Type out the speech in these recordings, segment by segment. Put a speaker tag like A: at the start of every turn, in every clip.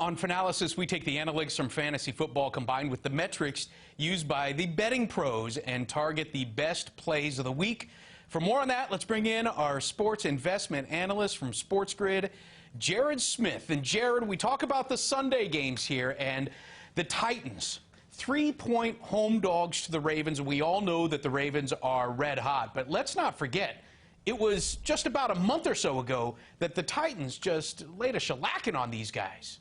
A: On Fanalysis, we take the analytics from fantasy football combined with the metrics used by the betting pros and target the best plays of the week. For more on that, let's bring in our sports investment analyst from SportsGrid, Jared Smith. And Jared, we talk about the Sunday games here and the Titans. 3-point home dogs to the Ravens. We all know that the Ravens are red hot, but let's not forget, it was just about a month or so ago that the Titans just laid a shellacking on these guys.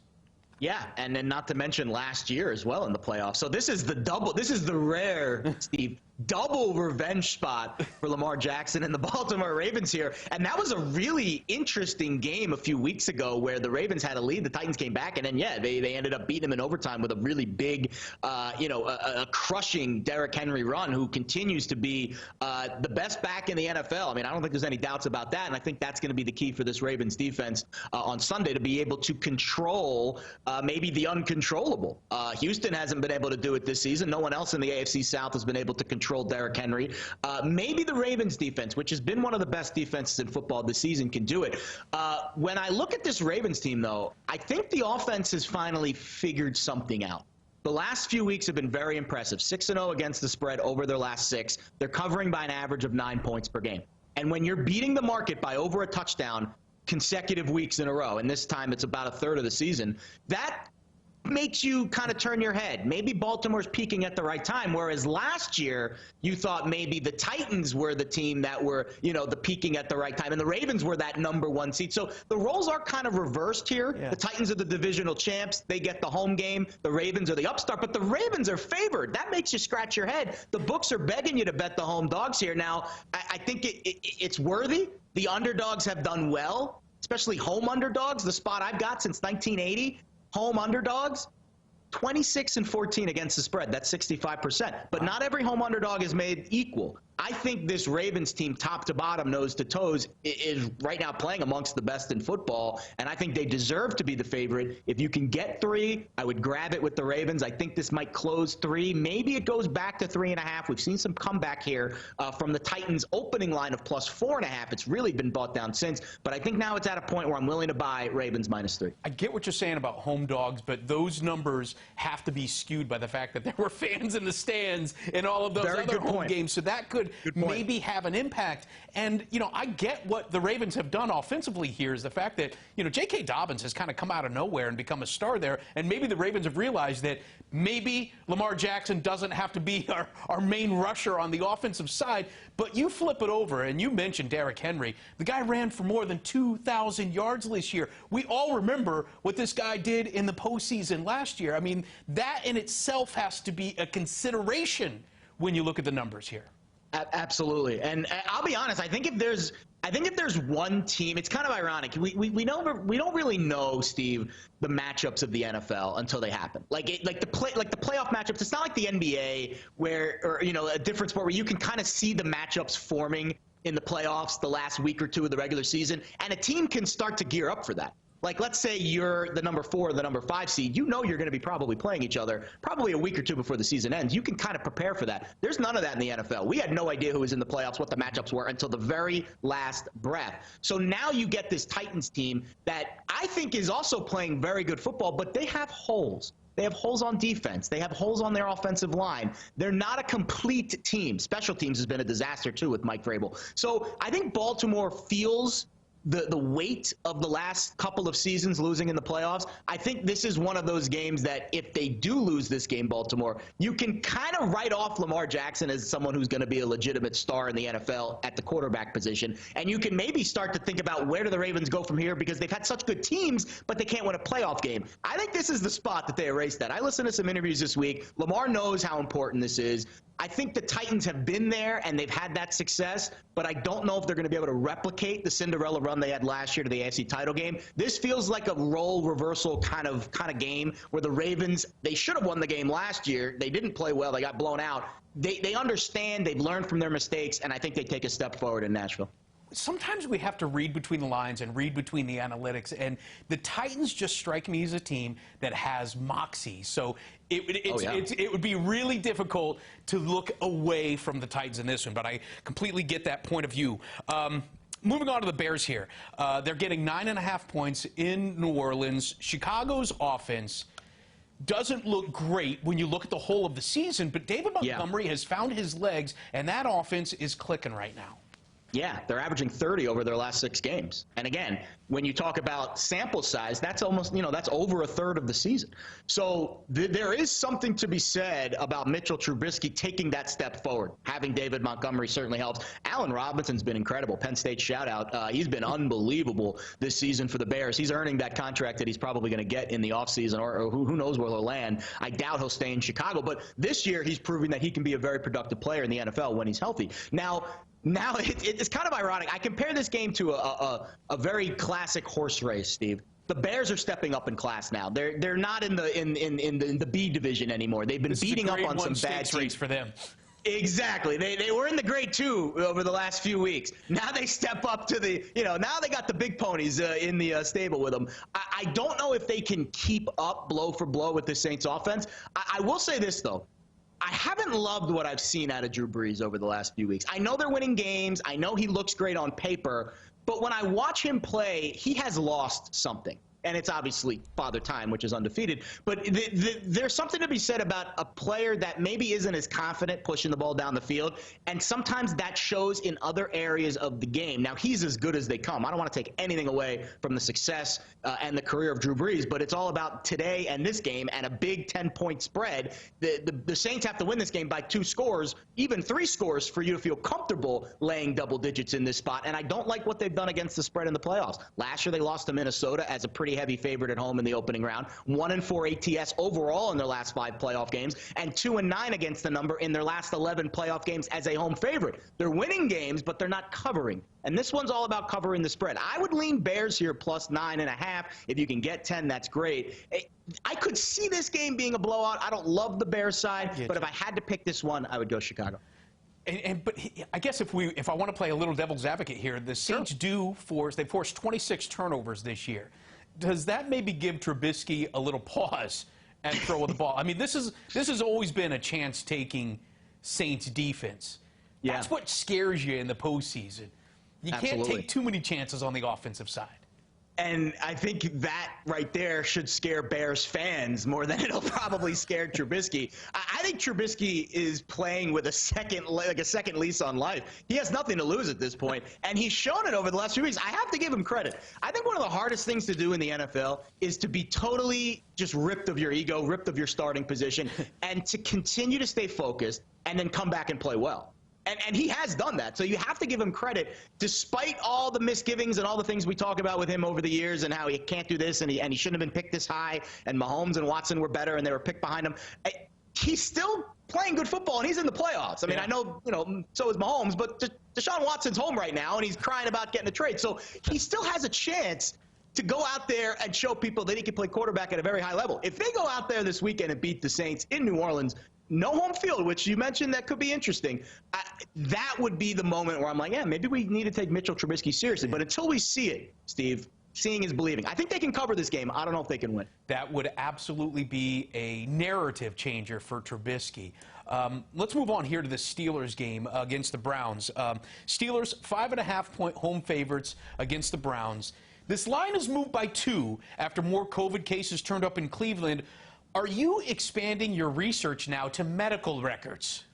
B: Yeah, and then not to mention last year as well in the playoffs. So this is the rare, Steve, double revenge spot for Lamar Jackson and the Baltimore Ravens here. And that was a really interesting game a few weeks ago where the Ravens had a lead, the Titans came back, and then, yeah, they ended up beating them in overtime with a really big, a crushing Derrick Henry run, who continues to be the best back in the NFL. I mean, I don't think there's any doubts about that, and I think that's going to be the key for this Ravens defense on Sunday, to be able to control maybe the uncontrollable. Houston hasn't been able to do it this season. No one else in the AFC South has been able to control Derrick Henry. Maybe the Ravens defense, which has been one of the best defenses in football this season, can do it. When I look at this Ravens team, though, I think the offense has finally figured something out. The last few weeks have been very impressive. 6-0 against the spread over their last 6. They're covering by an average of 9 points per game. And when you're beating the market by over a touchdown consecutive weeks in a row, and this time it's about a third of the season, that makes you kind of turn your head. Maybe Baltimore's peaking at the right time, whereas last year you thought maybe the Titans were the team that were, the peaking at the right time, and the Ravens were that #1 seed. So the roles are kind of reversed here. Yeah. The Titans are the divisional champs. They get the home game. The Ravens are the upstart, but the Ravens are favored. That makes you scratch your head. The books are begging you to bet the home dogs here. Now, I think it's worthy. The underdogs have done well, especially home underdogs. The spot I've got since 1980, home underdogs, 26-14 against the spread. That's 65%. But not every home underdog is made equal. I think this Ravens team, top to bottom, nose to toes, is right now playing amongst the best in football, and I think they deserve to be the favorite. If you can get 3, I would grab it with the Ravens. I think this might close 3. Maybe it goes back to 3.5. We've seen some comeback here from the Titans' opening line of plus 4.5. It's really been bought down since, but I think now it's at a point where I'm willing to buy Ravens -3.
A: I get what you're saying about home dogs, but those numbers have to be skewed by the fact that there were fans in the stands in all of those other home games, so that could maybe have an impact. And, I get what the Ravens have done offensively here is the fact that, J.K. Dobbins has kind of come out of nowhere and become a star there, and maybe the Ravens have realized that maybe Lamar Jackson doesn't have to be our main rusher on the offensive side, but you flip it over, and you mentioned Derrick Henry. The guy ran for more than 2,000 yards this year. We all remember what this guy did in the postseason last year. I mean, that in itself has to be a consideration when you look at the numbers here.
B: Absolutely, and I'll be honest. I think if there's one team, it's kind of ironic. We don't really know, Steve, the matchups of the NFL until they happen. Like the playoff matchups. It's not like the NBA or a different sport where you can kind of see the matchups forming in the playoffs the last week or two of the regular season, and a team can start to gear up for that. Like, let's say you're the number 4 or the number 5 seed. You're going to be probably playing each other probably a week or two before the season ends. You can kind of prepare for that. There's none of that in the NFL. We had no idea who was in the playoffs, what the matchups were, until the very last breath. So now you get this Titans team that I think is also playing very good football, but they have holes. They have holes on defense. They have holes on their offensive line. They're not a complete team. Special teams has been a disaster, too, with Mike Vrabel. So I think Baltimore feels the weight of the last couple of seasons losing in the playoffs. I think this is one of those games that if they do lose this game, Baltimore, you can kind of write off Lamar Jackson as someone who's going to be a legitimate star in the NFL at the quarterback position. And you can maybe start to think about where do the Ravens go from here, because they've had such good teams, but they can't win a playoff game. I think this is the spot that they erase that. I listened to some interviews this week. Lamar knows how important this is. I think the Titans have been there and they've had that success, but I don't know if they're going to be able to replicate the Cinderella run they had last year to the AFC title game. This feels like a role reversal kind of game where the Ravens, they should have won the game last year. They didn't play well. They got blown out. They understand. They've learned from their mistakes, and I think they take a step forward in Nashville.
A: Sometimes we have to read between the lines and read between the analytics, and the Titans just strike me as a team that has moxie. So it would be really difficult to look away from the Titans in this one, but I completely get that point of view. Moving on to the Bears here. They're getting 9.5 points in New Orleans. Chicago's offense doesn't look great when you look at the whole of the season, but David Montgomery has found his legs, and that offense is clicking right now.
B: Yeah, they're averaging 30 over their last 6 games. And again, when you talk about sample size, that's almost, that's over a third of the season. So there is something to be said about Mitchell Trubisky taking that step forward. Having David Montgomery certainly helps. Allen Robinson's been incredible. Penn State shout out. He's been unbelievable this season for the Bears. He's earning that contract that he's probably going to get in the offseason, or who knows where he'll land. I doubt he'll stay in Chicago. But this year, he's proving that he can be a very productive player in the NFL when he's healthy. Now it's kind of ironic. I compare this game to a very classic horse race, Steve. The Bears are stepping up in class now. They're not in the B division anymore. They've been beating up on some bad teams
A: for them.
B: Exactly. They were in the grade 2 over the last few weeks. Now they step up to the, now they got the big ponies in the stable with them. I don't know if they can keep up blow for blow with the Saints offense. I will say this, though. I haven't loved what I've seen out of Drew Brees over the last few weeks. I know they're winning games. I know he looks great on paper. But when I watch him play, he has lost something. And it's obviously Father Time, which is undefeated. But there's something to be said about a player that maybe isn't as confident pushing the ball down the field. And sometimes that shows in other areas of the game. Now, he's as good as they come. I don't want to take anything away from the success and the career of Drew Brees, but it's all about today and this game and a big 10-point spread. The Saints have to win this game by 2 scores, even 3 scores, for you to feel comfortable laying double digits in this spot. And I don't like what they've done against the spread in the playoffs. Last year, they lost to Minnesota as a pretty heavy favorite at home in the opening round. 1-4 ATS overall in their last 5 playoff games, and 2-9 against the number in their last 11 playoff games as a home favorite. They're winning games, but they're not covering. And this one's all about covering the spread. I would lean Bears here plus 9.5. If you can get 10, that's great. I could see this game being a blowout. I don't love the Bears side, but if I had to pick this one, I would go Chicago.
A: But I guess if I want to play a little devil's advocate here, the Saints they forced 26 turnovers this year. Does that maybe give Trubisky a little pause and throw the ball? I mean, this has always been a chance-taking Saints defense. Yeah. That's what scares you in the postseason. You can't take too many chances on the offensive side.
B: And I think that right there should scare Bears fans more than it'll probably scare Trubisky. I think Trubisky is playing with a second lease on life. He has nothing to lose at this point, and he's shown it over the last few weeks. I have to give him credit. I think one of the hardest things to do in the NFL is to be totally just ripped of your ego, ripped of your starting position, and to continue to stay focused and then come back and play well. And he has done that. So you have to give him credit, despite all the misgivings and all the things we talk about with him over the years and how he can't do this and he shouldn't have been picked this high and Mahomes and Watson were better and they were picked behind him. He's still playing good football and he's in the playoffs. I mean, I know, so is Mahomes, but Deshaun Watson's home right now and he's crying about getting a trade. So he still has a chance to go out there and show people that he can play quarterback at a very high level. If they go out there this weekend and beat the Saints in New Orleans, no home field, which you mentioned that could be interesting, that would be the moment where I'm like, yeah, maybe we need to take Mitchell Trubisky seriously. But until we see it, Steve, seeing is believing. I think they can cover this game. I don't know if they can win.
A: That would absolutely be a narrative changer for Trubisky. Let's move on here to the Steelers game against the Browns. Steelers, 5.5-point home favorites against the Browns. This line has moved by 2 after more COVID cases turned up in Cleveland. Are you expanding your research now to medical records?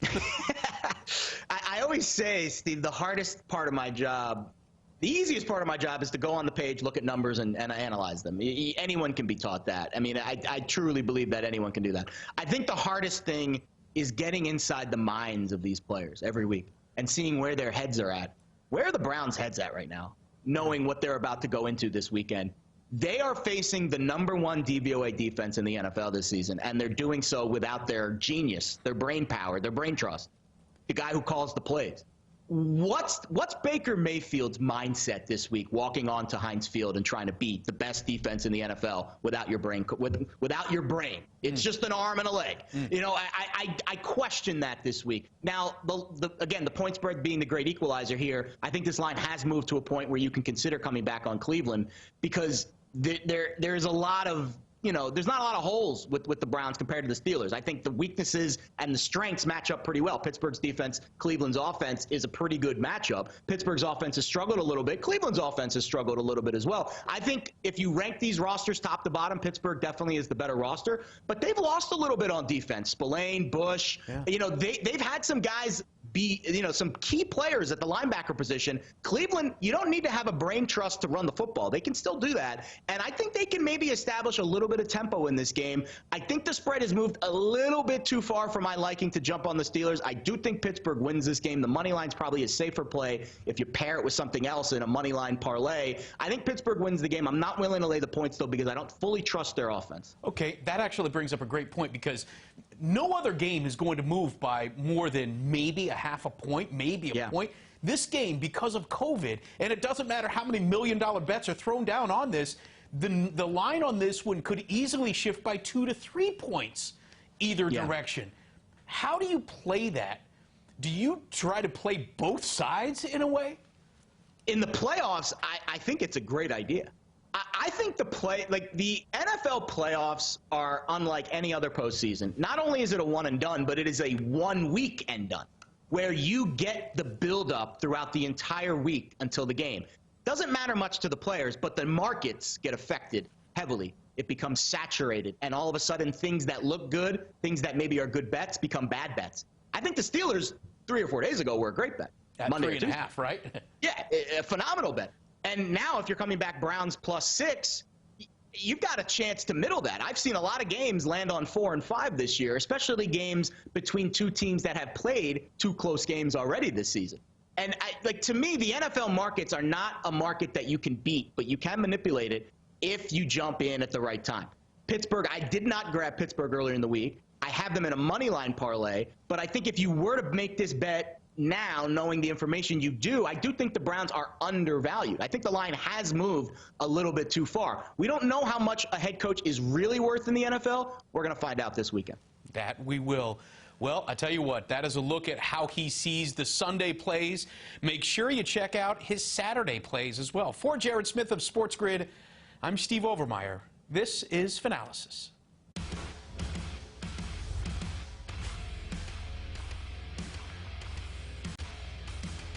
B: I always say, Steve, the hardest part of my job, the easiest part of my job is to go on the page, look at numbers, and analyze them. Anyone can be taught that. I mean, I truly believe that anyone can do that. I think the hardest thing is getting inside the minds of these players every week and seeing where their heads are at. Where are the Browns' heads at right now, knowing what they're about to go into this weekend? They are facing the #1 DVOA defense in the NFL this season, and they're doing so without their genius, their brain power, their brain trust, the guy who calls the plays. What's Baker Mayfield's mindset this week, walking onto Heinz Field and trying to beat the best defense in the NFL without your brain? Without your brain, it's just an arm and a leg. I question that this week. Now, again, the point spread being the great equalizer here, I think this line has moved to a point where you can consider coming back on Cleveland because there's a lot of there's not a lot of holes with the Browns compared to the Steelers. I think the weaknesses and the strengths match up pretty well. Pittsburgh's defense, Cleveland's offense is a pretty good matchup. Pittsburgh's offense has struggled a little bit. Cleveland's offense has struggled a little bit as well. I think if you rank these rosters top to bottom, Pittsburgh definitely is the better roster, but they've lost a little bit on defense. Spillane, Bush, they've had some guys be, some key players at the linebacker position. Cleveland, you don't need to have a brain trust to run the football. They can still do that. And I think they can maybe establish a little bit of tempo in this game. I think the spread has moved a little bit too far for my liking to jump on the Steelers. I do think Pittsburgh wins this game. The money line's probably a safer play if you pair it with something else in a money line parlay. I think Pittsburgh wins the game. I'm not willing to lay the points, though, because I don't fully trust their offense.
A: Okay, that actually brings up a great point, because no other game is going to move by more than maybe a half a point, maybe a point. This game, because of COVID, and it doesn't matter how many million-dollar bets are thrown down on this, the line on this one could easily shift by 2 to 3 points either direction. How do you play that? Do you try to play both sides in a way?
B: In the playoffs, I think it's a great idea. I think the NFL playoffs are unlike any other postseason. Not only is it a one and done, but it is a 1 week and done, where you get the buildup throughout the entire week until the game. Doesn't matter much to the players, but the markets get affected heavily. It becomes saturated, and all of a sudden things that look good, things that maybe are good bets, become bad bets. I think the Steelers 3 or 4 days ago were a great bet.
A: At Monday 3.5, right?
B: Yeah, a phenomenal bet. And now if you're coming back Browns +6, you've got a chance to middle that. I've seen a lot of games land on 4 and 5 this year, especially games between two teams that have played 2 close games already this season. And to me, the NFL markets are not a market that you can beat, but you can manipulate it if you jump in at the right time. Pittsburgh, I did not grab Pittsburgh earlier in the week. I have them in a money line parlay, but I think if you were to make this bet now, knowing the information you do, I do think the Browns are undervalued. I think the line has moved a little bit too far. We don't know how much a head coach is really worth in the NFL. We're going to find out this weekend.
A: That we will. Well, I tell you what, that is a look at how he sees the Sunday plays. Make sure you check out his Saturday plays as well. For Jared Smith of SportsGrid, I'm Steve Overmyer. This is Fanalysis.